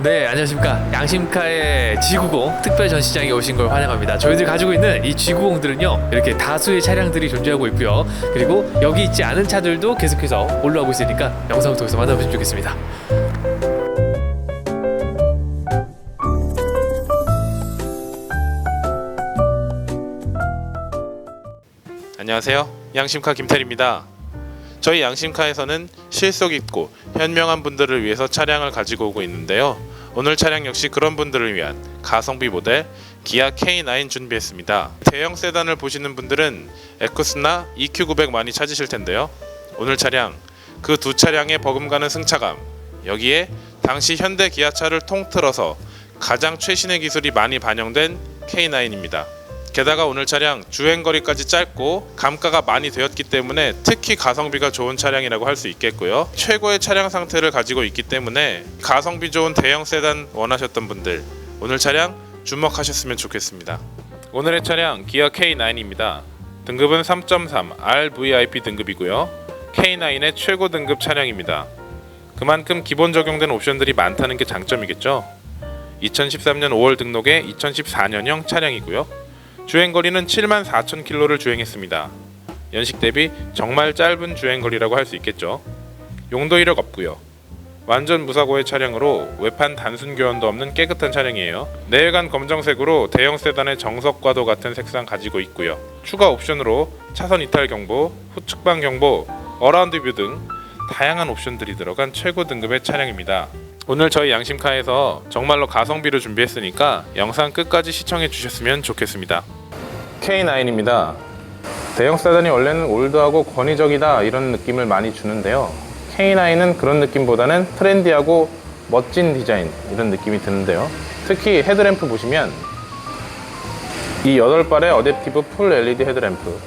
네, 안녕하십니까. 양심카의 G90 특별 전시장에 오신 걸 환영합니다. 저희들이 가지고 있는 이 G90들은요, 이렇게 다수의 차량들이 존재하고 있고요. 그리고 여기 있지 않은 차들도 계속해서 올라오고 있으니까 영상을 통해서 만나보시면 좋겠습니다. 안녕하세요. 양심카 김태리입니다. 저희 양심카에서는 실속 있고 현명한 분들을 위해서 차량을 가지고 오고 있는데요. 오늘 차량 역시 그런 분들을 위한 가성비 모델 기아 K9 준비했습니다. 대형 세단을 보시는 분들은 에쿠스나 EQ900 많이 찾으실 텐데요. 오늘 차량 그 두 차량의 버금가는 승차감, 여기에 당시 현대 기아차를 통틀어서 가장 최신의 기술이 많이 반영된 K9입니다. 게다가 오늘 차량 주행거리까지 짧고 감가가 많이 되었기 때문에 특히 가성비가 좋은 차량이라고 할 수 있겠고요. 최고의 차량 상태를 가지고 있기 때문에 가성비 좋은 대형 세단 원하셨던 분들, 오늘 차량 주목하셨으면 좋겠습니다. 오늘의 차량 기아 K9입니다. 등급은 3.3 RVIP 등급이고요. K9의 최고 등급 차량입니다. 그만큼 기본 적용된 옵션들이 많다는 게 장점이겠죠. 2013년 5월 등록의 2014년형 차량이고요. 주행거리는 74,000km를 주행했습니다. 연식 대비 정말 짧은 주행거리라고 할 수 있겠죠. 용도 이력 없고요. 완전 무사고의 차량으로 외판 단순 교환도 없는 깨끗한 차량이에요. 내외관 검정색으로 대형 세단의 정석과도 같은 색상 가지고 있고요. 추가 옵션으로 차선 이탈 경보, 후측방 경보, 어라운드 뷰 등 다양한 옵션들이 들어간 최고 등급의 차량입니다. 오늘 저희 양심카에서 정말로 가성비로 준비했으니까 영상 끝까지 시청해 주셨으면 좋겠습니다. K9입니다. 대형 세단이 원래는 올드하고 권위적이다 이런 느낌을 많많이 주는데요. K9은 그런 느낌보다는 트렌디하고 멋진 디자인 이런 느낌이 드는데요. 특히 헤드램프 보시면 이 8발의 어댑티브 풀 LED 헤드램프,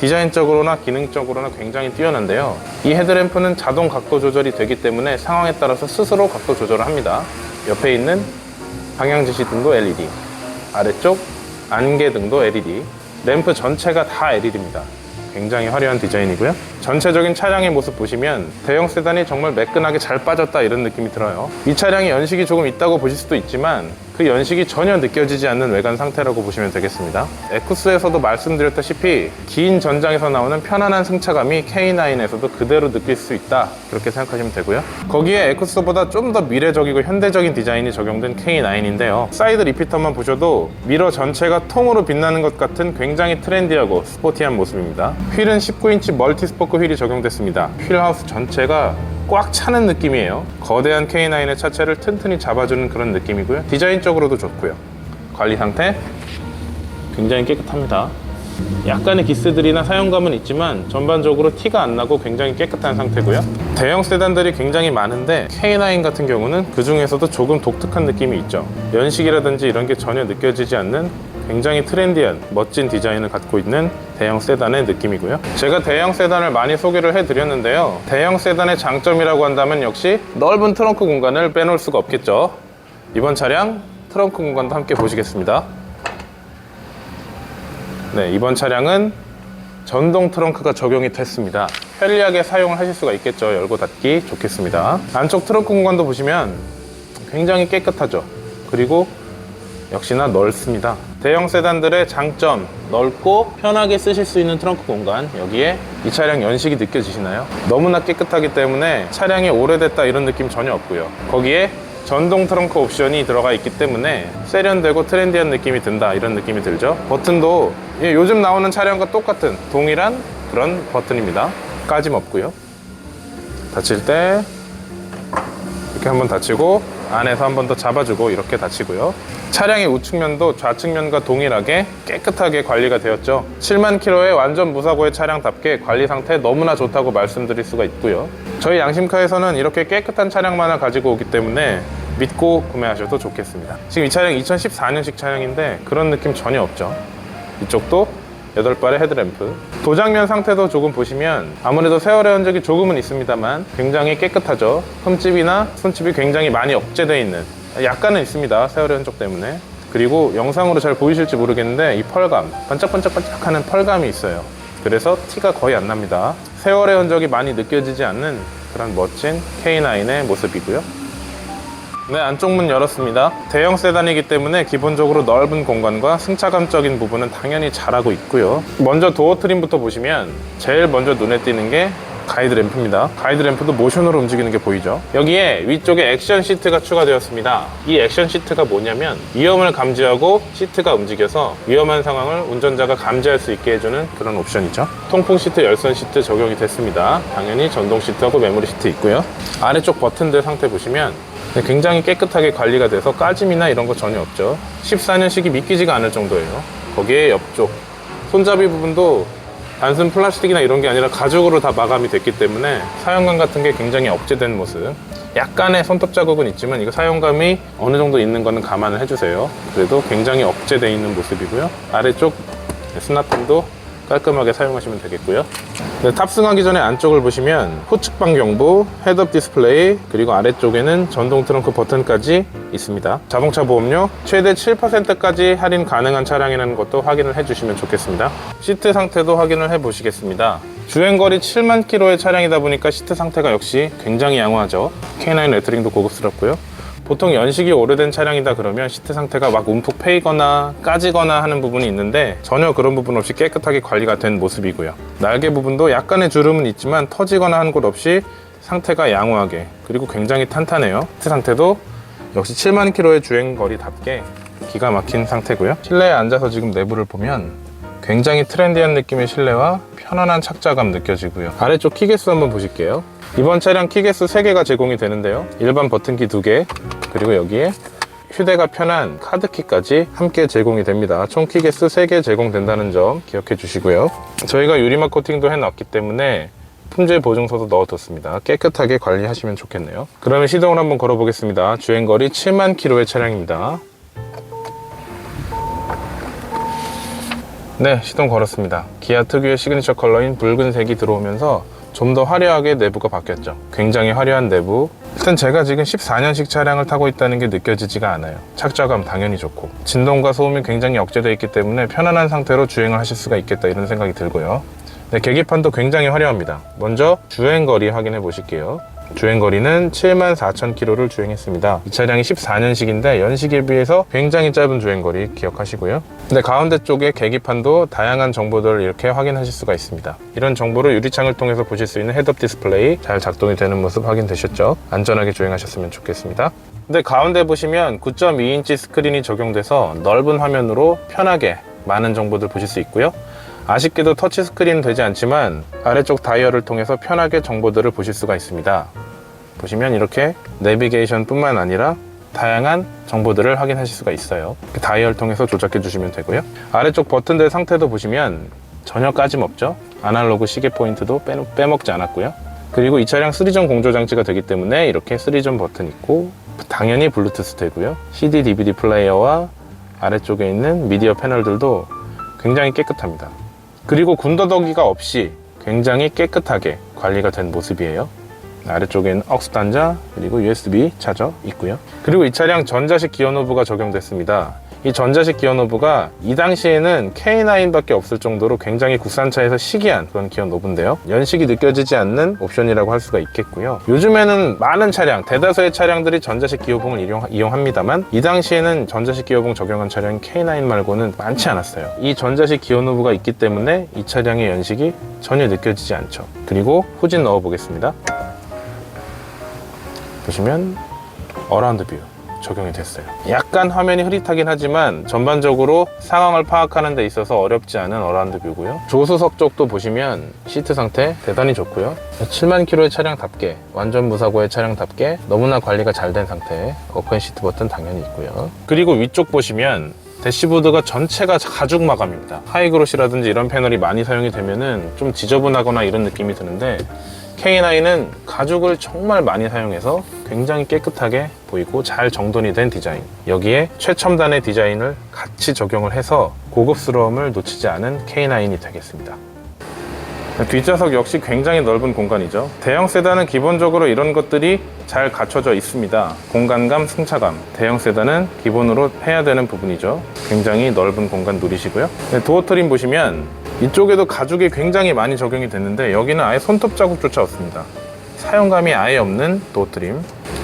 디자인적으로나 기능적으로나 굉장히 뛰어난데요. 이 헤드램프는 자동 각도 조절이 되기 때문에 상황에 따라서 스스로 각도 조절을 합니다. 옆에 있는 방향지시 등도 LED, 아래쪽 안개 등도 LED, 램프 전체가 다 LED입니다. 굉장히 화려한 디자인이고요. 전체적인 차량의 모습 보시면 대형 세단이 정말 매끈하게 잘 빠졌다 이런 느낌이 들어요. 이 차량이 연식이 조금 있다고 보실 수도 있지만 그 연식이 전혀 느껴지지 않는 외관 상태라고 보시면 되겠습니다. 에쿠스에서도 말씀드렸다시피 긴 전장에서 나오는 편안한 승차감이 K9에서도 그대로 느낄 수 있다 그렇게 생각하시면 되고요. 거기에 에쿠스보다 좀 더 미래적이고 현대적인 디자인이 적용된 K9인데요. 사이드 리피터만 보셔도 미러 전체가 통으로 빛나는 것 같은 굉장히 트렌디하고 스포티한 모습입니다. 휠은 19인치 멀티 스포크 휠이 적용됐습니다. 휠하우스 전체가 꽉 차는 느낌이에요. 거대한 K9의 차체를 튼튼히 잡아주는 그런 느낌이고요. 디자인적으로도 좋고요. 관리 상태 굉장히 깨끗합니다. 약간의 기스들이나 사용감은 있지만 전반적으로 티가 안 나고 굉장히 깨끗한 상태고요. 대형 세단들이 굉장히 많은데 K9 같은 경우는 그 중에서도 조금 독특한 느낌이 있죠. 연식이라든지 이런 게 전혀 느껴지지 않는 굉장히 트렌디한 멋진 디자인을 갖고 있는 대형 세단의 느낌이고요. 제가 대형 세단을 많이 소개를 해드렸는데요. 대형 세단의 장점이라고 한다면 역시 넓은 트렁크 공간을 빼놓을 수가 없겠죠. 이번 차량 트렁크 공간도 함께 보시겠습니다. 네, 이번 차량은 전동 트렁크가 적용이 됐습니다. 편리하게 사용을 하실 수가 있겠죠. 열고 닫기 좋겠습니다. 안쪽 트렁크 공간도 보시면 굉장히 깨끗하죠. 그리고 역시나 넓습니다. 대형 세단들의 장점, 넓고 편하게 쓰실 수 있는 트렁크 공간, 여기에 이 차량 연식이 느껴지시나요? 너무나 깨끗하기 때문에 차량이 오래됐다 이런 느낌 전혀 없고요. 거기에 전동 트렁크 옵션이 들어가 있기 때문에 세련되고 트렌디한 느낌이 든다 이런 느낌이 들죠. 버튼도 요즘 나오는 차량과 똑같은 동일한 그런 버튼입니다. 까짐 없고요. 닫힐 때 이렇게 한번 닫히고 안에서 한 번 더 잡아주고 이렇게 닫히고요. 차량의 우측면도 좌측면과 동일하게 깨끗하게 관리가 되었죠. 7만 킬로의 완전 무사고의 차량답게 관리 상태 너무나 좋다고 말씀드릴 수가 있고요. 저희 양심카에서는 이렇게 깨끗한 차량만을 가지고 오기 때문에 믿고 구매하셔도 좋겠습니다. 지금 이 차량 2014년식 차량인데 그런 느낌 전혀 없죠. 이쪽도 8발의 헤드램프, 도장면 상태도 조금 보시면 아무래도 세월의 흔적이 조금은 있습니다만 굉장히 깨끗하죠. 흠집이나 손집이 굉장히 많이 억제되어 있는, 약간은 있습니다. 세월의 흔적 때문에. 그리고 영상으로 잘 보이실지 모르겠는데 이 펄감, 반짝반짝반짝하는 펄감이 있어요. 그래서 티가 거의 안 납니다. 세월의 흔적이 많이 느껴지지 않는 그런 멋진 K9의 모습이고요. 네, 안쪽 문 열었습니다. 대형 세단이기 때문에 기본적으로 넓은 공간과 승차감적인 부분은 당연히 잘하고 있고요. 먼저 도어 트림부터 보시면 제일 먼저 눈에 띄는 게 가이드 램프입니다. 가이드 램프도 모션으로 움직이는 게 보이죠. 여기에 위쪽에 액션 시트가 추가되었습니다. 이 액션 시트가 뭐냐면 위험을 감지하고 시트가 움직여서 위험한 상황을 운전자가 감지할 수 있게 해주는 그런 옵션이죠. 통풍 시트, 열선 시트 적용이 됐습니다. 당연히 전동 시트하고 메모리 시트 있고요. 아래쪽 버튼들 상태 보시면 굉장히 깨끗하게 관리가 돼서 까짐이나 이런 거 전혀 없죠. 14년식이 믿기지가 않을 정도예요. 거기에 옆쪽 손잡이 부분도 단순 플라스틱이나 이런 게 아니라 가죽으로 다 마감이 됐기 때문에 사용감 같은 게 굉장히 억제된 모습. 약간의 손톱 자국은 있지만 이거 사용감이 어느 정도 있는 거는 감안을 해주세요. 그래도 굉장히 억제되어 있는 모습이고요. 아래쪽 수납핀도 깔끔하게 사용하시면 되겠고요. 네, 탑승하기 전에 안쪽을 보시면 후측방 경보, 헤드업 디스플레이, 그리고 아래쪽에는 전동 트렁크 버튼까지 있습니다. 자동차 보험료 최대 7%까지 할인 가능한 차량이라는 것도 확인을 해주시면 좋겠습니다. 시트 상태도 확인을 해보시겠습니다. 주행거리 7만 킬로의 차량이다 보니까 시트 상태가 역시 굉장히 양호하죠. K9 레터링도 고급스럽고요. 보통 연식이 오래된 차량이다 그러면 시트 상태가 막 움푹 패이거나 까지거나 하는 부분이 있는데 전혀 그런 부분 없이 깨끗하게 관리가 된 모습이고요. 날개 부분도 약간의 주름은 있지만 터지거나 한 곳 없이 상태가 양호하게, 그리고 굉장히 탄탄해요. 시트 상태도 역시 7만 킬로의 주행거리답게 기가 막힌 상태고요. 실내에 앉아서 지금 내부를 보면 굉장히 트렌디한 느낌의 실내와 편안한 착자감 느껴지고요. 아래쪽 키개수 한번 보실게요. 이번 차량 키개수 3개가 제공이 되는데요. 일반 버튼키 2개, 그리고 여기에 휴대가 편한 카드키까지 함께 제공이 됩니다. 총 키개수 3개 제공된다는 점 기억해 주시고요. 저희가 유리막 코팅도 해놨기 때문에 품질 보증서도 넣어뒀습니다. 깨끗하게 관리하시면 좋겠네요. 그러면 시동을 한번 걸어보겠습니다. 주행거리 7만 킬로의 차량입니다. 네, 시동 걸었습니다. 기아 특유의 시그니처 컬러인 붉은색이 들어오면서 좀 더 화려하게 내부가 바뀌었죠. 굉장히 화려한 내부. 일단 제가 지금 14년식 차량을 타고 있다는 게 느껴지지가 않아요. 착자감 당연히 좋고 진동과 소음이 굉장히 억제되어 있기 때문에 편안한 상태로 주행을 하실 수가 있겠다 이런 생각이 들고요. 네, 계기판도 굉장히 화려합니다. 먼저 주행거리 확인해 보실게요. 주행거리는 74,000km를 주행했습니다. 이 차량이 14년식인데 연식에 비해서 굉장히 짧은 주행거리 기억하시고요. 근데 가운데 쪽에 계기판도 다양한 정보들을 이렇게 확인하실 수가 있습니다. 이런 정보를 유리창을 통해서 보실 수 있는 헤드업 디스플레이 잘 작동이 되는 모습 확인되셨죠? 안전하게 주행하셨으면 좋겠습니다. 근데 가운데 보시면 9.2인치 스크린이 적용돼서 넓은 화면으로 편하게 많은 정보들 보실 수 있고요. 아쉽게도 터치 스크린은 되지 않지만 아래쪽 다이얼을 통해서 편하게 정보들을 보실 수가 있습니다. 보시면 이렇게 내비게이션 뿐만 아니라 다양한 정보들을 확인하실 수가 있어요. 다이얼 통해서 조작해 주시면 되고요. 아래쪽 버튼들 상태도 보시면 전혀 까짐 없죠. 아날로그 시계 포인트도 빼먹지 않았고요. 그리고 이 차량 3존 공조 장치가 되기 때문에 이렇게 3존 버튼 있고 당연히 블루투스 되고요. CD, DVD 플레이어와 아래쪽에 있는 미디어 패널들도 굉장히 깨끗합니다. 그리고 군더더기가 없이 굉장히 깨끗하게 관리가 된 모습이에요. 아래쪽에는 aux 단자, 그리고 USB 차저 있고요. 그리고 이 차량 전자식 기어 노브가 적용됐습니다. 이 전자식 기어 노브가 이 당시에는 K9밖에 없을 정도로 굉장히 국산차에서 시기한 그런 기어 노브인데요. 연식이 느껴지지 않는 옵션이라고 할 수가 있겠고요. 요즘에는 많은 차량, 대다수의 차량들이 전자식 기어봉을 이용합니다만 이 당시에는 전자식 기어봉 적용한 차량이 K9 말고는 많지 않았어요. 이 전자식 기어 노브가 있기 때문에 이 차량의 연식이 전혀 느껴지지 않죠. 그리고 후진 넣어 보겠습니다. 보시면 어라운드 뷰 적용이 됐어요. 약간 화면이 흐릿하긴 하지만 전반적으로 상황을 파악하는 데 있어서 어렵지 않은 어라운드 뷰고요. 조수석 쪽도 보시면 시트 상태 대단히 좋고요. 7만 킬로의 차량답게, 완전 무사고의 차량답게 너무나 관리가 잘 된 상태. 오픈 시트 버튼 당연히 있고요. 그리고 위쪽 보시면 대시보드가 전체가 가죽 마감입니다. 하이그로시라든지 이런 패널이 많이 사용이 되면은 좀 지저분하거나 이런 느낌이 드는데 K9은 가죽을 정말 많이 사용해서 굉장히 깨끗하게 보이고 잘 정돈이 된 디자인, 여기에 최첨단의 디자인을 같이 적용을 해서 고급스러움을 놓치지 않은 K9이 되겠습니다. 뒷좌석 역시 굉장히 넓은 공간이죠. 대형 세단은 기본적으로 이런 것들이 잘 갖춰져 있습니다. 공간감, 승차감. 대형 세단은 기본으로 해야 되는 부분이죠. 굉장히 넓은 공간 누리시고요. 도어 트림 보시면 이쪽에도 가죽이 굉장히 많이 적용이 됐는데 여기는 아예 손톱 자국조차 없습니다. 사용감이 아예 없는 도어 트림.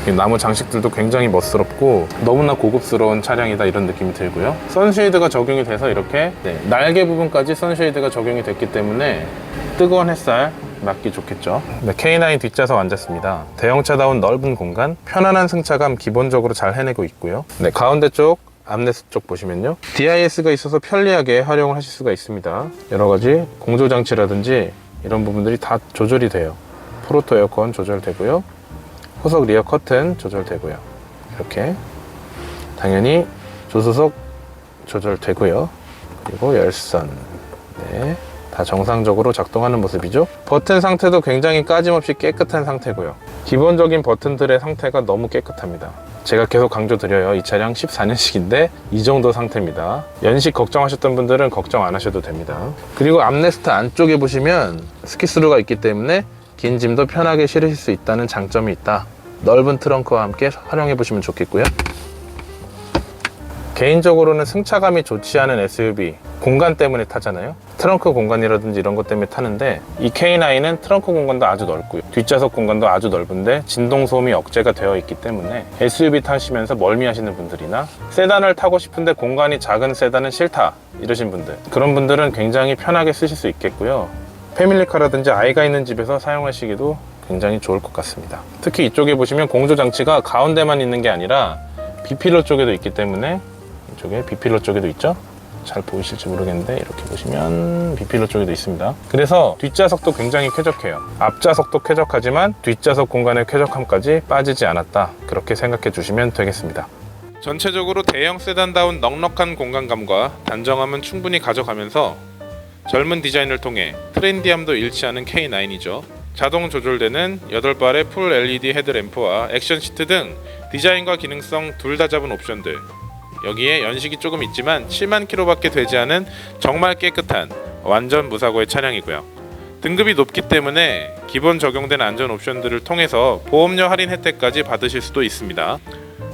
이 나무 장식들도 굉장히 멋스럽고 너무나 고급스러운 차량이다 이런 느낌이 들고요. 선쉐이드가 적용이 돼서 이렇게 날개 부분까지 선쉐이드가 적용이 됐기 때문에 뜨거운 햇살 맞기 좋겠죠. K9 뒷좌석 앉았습니다. 대형차다운 넓은 공간, 편안한 승차감 기본적으로 잘 해내고 있고요. 가운데 쪽 암레스 쪽 보시면요, DIS가 있어서 편리하게 활용을 하실 수가 있습니다. 여러가지 공조장치라든지 이런 부분들이 다 조절이 돼요. 프로토 에어컨 조절되고요, 후석 리어 커튼 조절되고요, 이렇게 당연히 조수석 조절되고요, 그리고 열선 다 정상적으로 작동하는 모습이죠. 버튼 상태도 굉장히 까짐없이 깨끗한 상태고요. 기본적인 버튼들의 상태가 너무 깨끗합니다. 제가 계속 강조드려요. 이 차량 14년식인데 이 정도 상태입니다. 연식 걱정하셨던 분들은 걱정 안 하셔도 됩니다. 그리고 암레스트 안쪽에 보시면 스키스루가 있기 때문에 긴 짐도 편하게 실으실 수 있다는 장점이 있다. 넓은 트렁크와 함께 활용해 보시면 좋겠고요. 개인적으로는 승차감이 좋지 않은 SUV, 공간 때문에 타잖아요. 트렁크 공간이라든지 이런 것 때문에 타는데 이 K9은 트렁크 공간도 아주 넓고요, 뒷좌석 공간도 아주 넓은데 진동 소음이 억제가 되어 있기 때문에 SUV 타시면서 멀미하시는 분들이나 세단을 타고 싶은데 공간이 작은 세단은 싫다 이러신 분들, 그런 분들은 굉장히 편하게 쓰실 수 있겠고요. 패밀리카라든지 아이가 있는 집에서 사용하시기도 굉장히 좋을 것 같습니다. 특히 이쪽에 보시면 공조 장치가 가운데만 있는 게 아니라 B필러 쪽에도 있기 때문에, 이쪽에 B필러 쪽에도 있죠? 잘 보이실지 모르겠는데 이렇게 보시면 B필러 쪽에도 있습니다. 그래서 뒷좌석도 굉장히 쾌적해요. 앞좌석도 쾌적하지만 뒷좌석 공간의 쾌적함까지 빠지지 않았다, 그렇게 생각해 주시면 되겠습니다. 전체적으로 대형 세단다운 넉넉한 공간감과 단정함은 충분히 가져가면서 젊은 디자인을 통해 트렌디함도 잃지 않은 K9이죠. 자동 조절되는 8발의 풀 LED 헤드램프와 액션 시트 등 디자인과 기능성 둘 다 잡은 옵션들, 여기에 연식이 조금 있지만 7만 킬로밖에 되지 않은 정말 깨끗한 완전 무사고의 차량이고요. 등급이 높기 때문에 기본 적용된 안전 옵션들을 통해서 보험료 할인 혜택까지 받으실 수도 있습니다.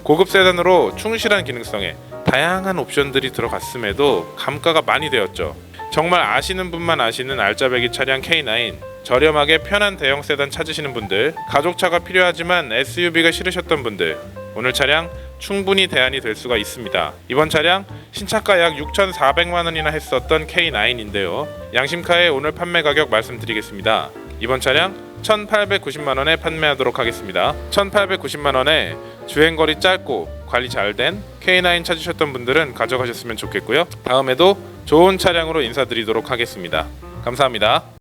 고급 세단으로 충실한 기능성에 다양한 옵션들이 들어갔음에도 감가가 많이 되었죠. 정말 아시는 분만 아시는 알짜배기 차량 K9, 저렴하게 편한 대형 세단 찾으시는 분들, 가족차가 필요하지만 SUV가 싫으셨던 분들, 오늘 차량 충분히 대안이 될 수가 있습니다. 이번 차량 신차가 약 6,400만 원이나 했었던 K9인데요. 양심카의 오늘 판매 가격 말씀드리겠습니다. 이번 차량 1,890만 원에 판매하도록 하겠습니다. 1,890만 원에 주행거리 짧고 관리 잘 된 K9 찾으셨던 분들은 가져가셨으면 좋겠고요. 다음에도 좋은 차량으로 인사드리도록 하겠습니다. 감사합니다.